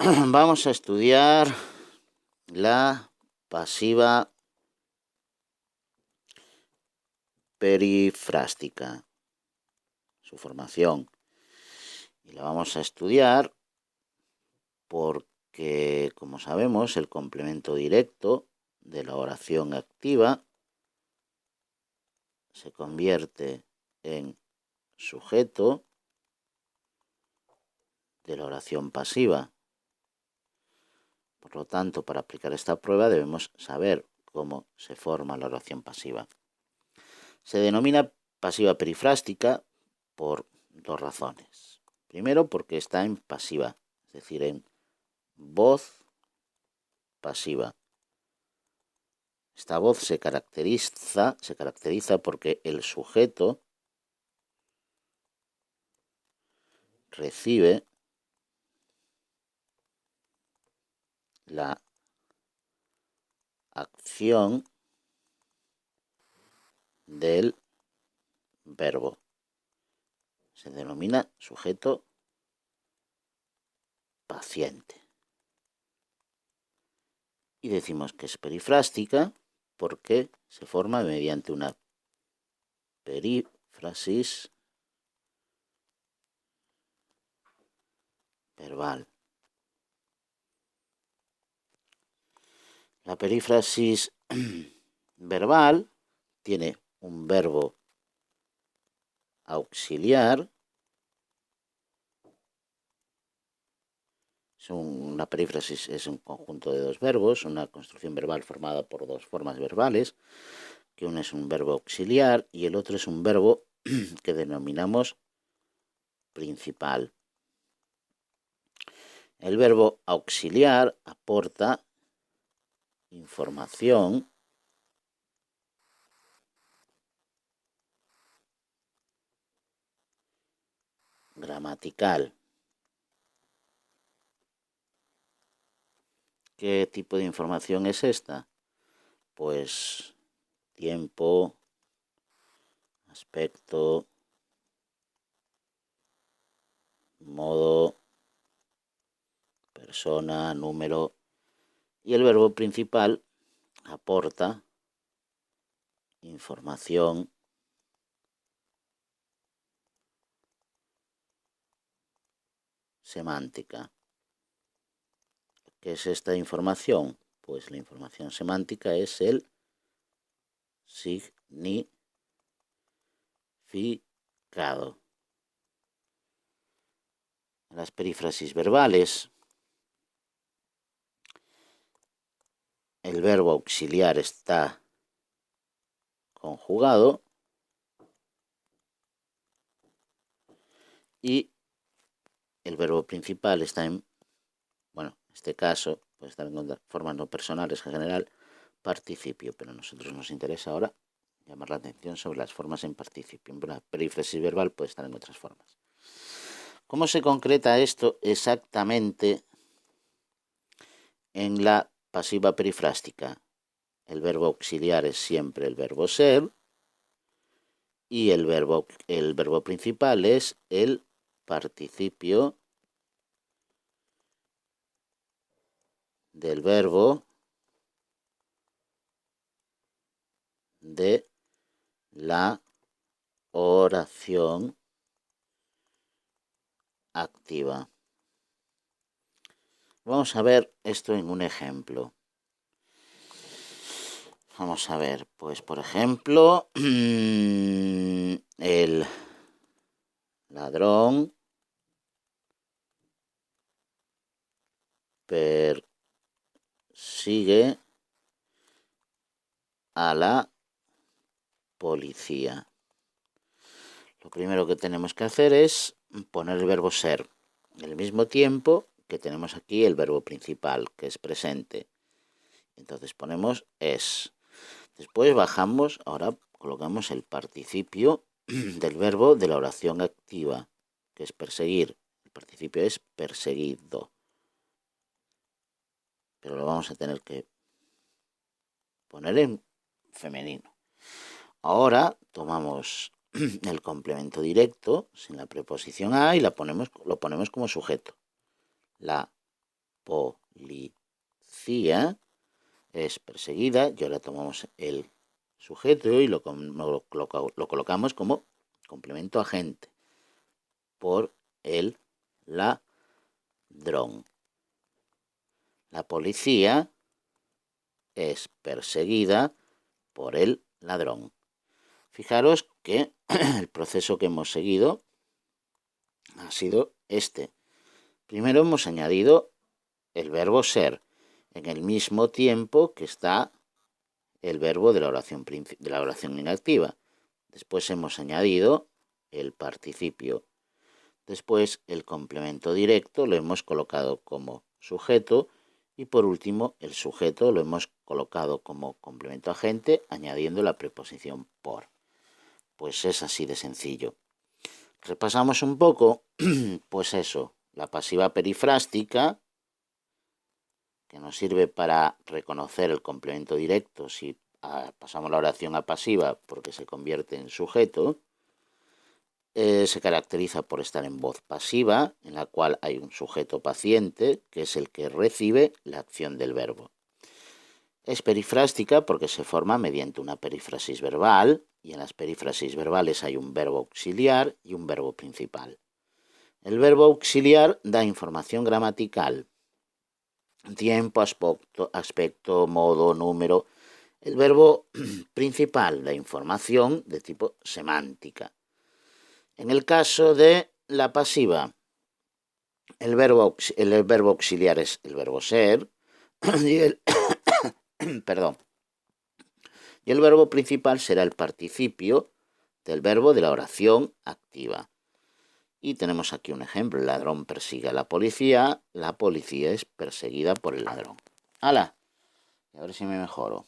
Vamos a estudiar la pasiva perifrástica, su formación. Y la vamos a estudiar porque, como sabemos, el complemento directo de la oración activa se convierte en sujeto de la oración pasiva. Por lo tanto, para aplicar esta prueba debemos saber cómo se forma la oración pasiva. Se denomina pasiva perifrástica por dos razones. Primero, porque está en pasiva, es decir, en voz pasiva. Esta voz se caracteriza porque el sujeto recibe la acción del verbo. Se denomina sujeto paciente. Y decimos que es perifrástica porque se forma mediante una perífrasis verbal. La perífrasis verbal tiene un verbo auxiliar. Una perífrasis es un conjunto de dos verbos, una construcción verbal formada por dos formas verbales, que uno es un verbo auxiliar y el otro es un verbo que denominamos principal. El verbo auxiliar aporta información gramatical. ¿Qué tipo de información es esta? Pues tiempo, aspecto, modo, persona, número. Y el verbo principal aporta información semántica. ¿Qué es esta información? Pues la información semántica es el significado. En las perífrasis verbales, el verbo auxiliar está conjugado y el verbo principal está en, en este caso, puede estar en formas no personales en general, participio, pero a nosotros nos interesa ahora llamar la atención sobre las formas en participio. La perífrasis verbal puede estar en otras formas. ¿Cómo se concreta esto exactamente en la pasiva perifrástica? El verbo auxiliar es siempre el verbo ser y el verbo principal es el participio del verbo de la oración activa. Vamos a ver esto en un ejemplo. Vamos a ver, pues por ejemplo, el ladrón persigue a la policía. Lo primero que tenemos que hacer es poner el verbo ser, al mismo tiempo que tenemos aquí el verbo principal, que es presente. Entonces ponemos es. Después bajamos, ahora colocamos el participio del verbo de la oración activa, que es perseguir. El participio es perseguido. Pero lo vamos a tener que poner en femenino. Ahora tomamos el complemento directo sin la preposición a y lo ponemos como sujeto. La policía es perseguida, y ahora tomamos el sujeto y lo colocamos como complemento agente por el ladrón. La policía es perseguida por el ladrón. Fijaros que el proceso que hemos seguido ha sido este. Primero hemos añadido el verbo ser en el mismo tiempo que está el verbo de la oración inactiva. Después hemos añadido el participio. Después el complemento directo lo hemos colocado como sujeto y por último el sujeto lo hemos colocado como complemento agente añadiendo la preposición por. Pues es así de sencillo. Repasamos un poco, pues eso, la pasiva perifrástica, que nos sirve para reconocer el complemento directo si pasamos la oración a pasiva porque se convierte en sujeto. Se caracteriza por estar en voz pasiva, en la cual hay un sujeto paciente, que es el que recibe la acción del verbo. Es perifrástica porque se forma mediante una perífrasis verbal, y en las perífrasis verbales hay un verbo auxiliar y un verbo principal. El verbo auxiliar da información gramatical, tiempo, aspecto, modo, número. El verbo principal da información de tipo semántica. En el caso de la pasiva, el verbo auxiliar es el verbo ser y el, y el verbo principal será el participio del verbo de la oración activa. Y tenemos aquí un ejemplo: el ladrón persigue a la policía es perseguida por el ladrón. ¡Hala! A ver si me mejoro.